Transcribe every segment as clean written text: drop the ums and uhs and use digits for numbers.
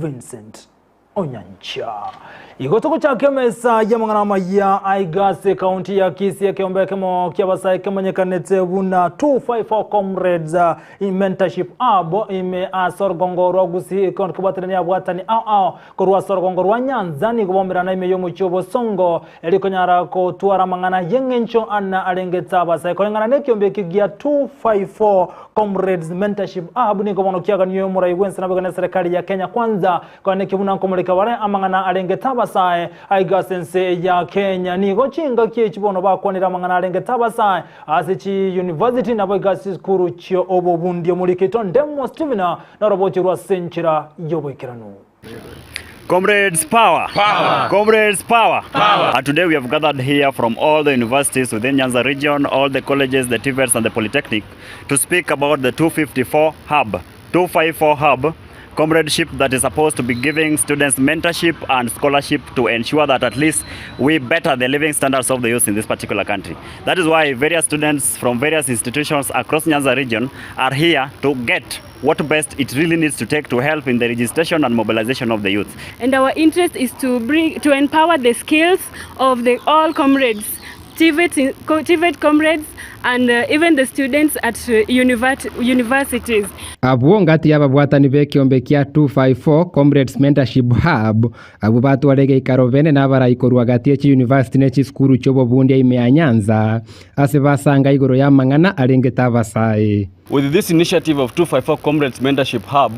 Vincent Onyancha. Igoto kuchake mesa ya mangana ya Aigase County ya Kisii kiombe kemo kiabasai kemanyekanete buna 254 comrades in mentorship abo ime asor gongoro Gusii kon kubatirani abwatani au korwa sor gongoro nyanzani kubombera na ime yomu chobo songo elikonyara ko tuara mangana yengencho anna alengeta basai kolengana ne kiombe kigia 254 comrades mentorship abo ni komono kiaga niyo murai wensa na serikali ya Kenya kwanza kwa ne kibuna komulika wale amangana alengeta basai Aigasense ya Kenya ni gochinga kichibono bakwanira mangana alengeta basai asichi university na Igasi skuru chio obobundi omuliketo ndemo Stevena na roboti rwa senchira yobekirano. Comrades, power! Power! Comrades, power! Power! And today we have gathered here from all the universities within Nyanza region, all the colleges, the TVETs and the Polytechnic to speak about the 254 hub comradeship that is supposed to be giving students mentorship and scholarship to ensure that at least we better the living standards of the youth in this particular country. That is why various students from various institutions across Nyanza region are here to get what best it really needs to take to help in the registration and mobilization of the youth. And our interest is to empower the skills of all comrades, TVET comrades, and even the students at universities. Abo ngati ababwatani bekiombe kia 254 Comrades Mentorship Hub abo batwarege ikarovene na baraikorwa gati echi university nechi skuru chobo bundi ime Nyanza ase basanga igoro ya mangana alengeta basai. With this initiative of 254 Comrades Mentorship Hub,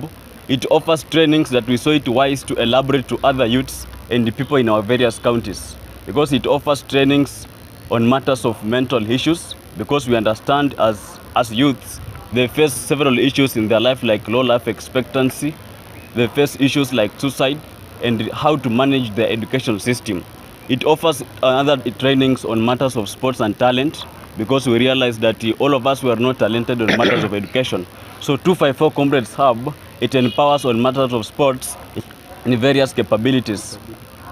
it offers trainings that we saw it wise to elaborate to other youths and the people in our various counties, because it offers trainings on matters of mental issues, because we understand as youths they face several issues in their life like low life expectancy, they face issues like suicide and how to manage their education system. It offers other trainings on matters of sports and talent, because we realize that all of us were not talented on matters of education. So 254 Comrades Hub, it empowers on matters of sports in various capabilities.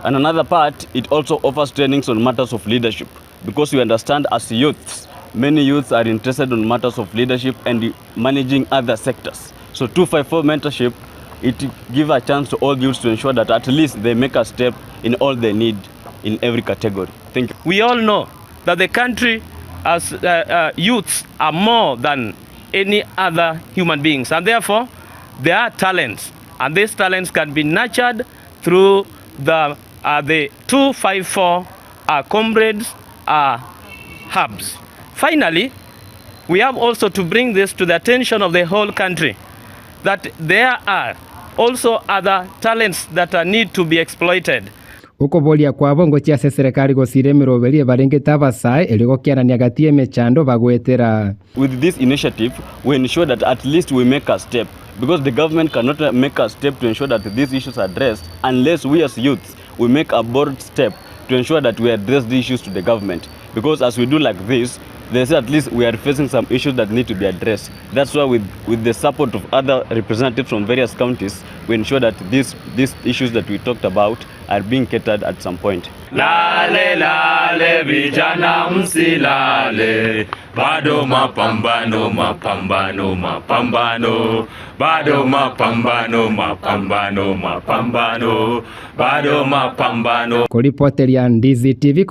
And another part, it also offers trainings on matters of leadership, because we understand as youths, many youths are interested in matters of leadership and managing other sectors. So 254 mentorship, it gives a chance to all youths to ensure that at least they make a step in all they need in every category. Thank you. We all know that the country as youths are more than any other human beings, and therefore there are talents, and these talents can be nurtured through the 254 Comrades hubs. Finally, we have also to bring this to the attention of the whole country, that there are also other talents that need to be exploited. Uko bolia kwabo ngochia serikali gosire miroberie barengeta basai eligokianania gatie mechando bagwetera. With this initiative, we ensure that at least we make a step, because the government cannot make a step to ensure that these issues are addressed unless we as youths we make a bold step to ensure that we address the issues to the government. Because as we do like this, they say at least we are facing some issues that need to be addressed. That's why with the support of other representatives from various counties, we ensure that these issues that we talked about are being catered at some point. Lale lale vijana msilale, bado mapambano mapambano mapambano, bado mapambano mapambano mapambano, bado mapambano. Kuripoti ya Ndizi TV.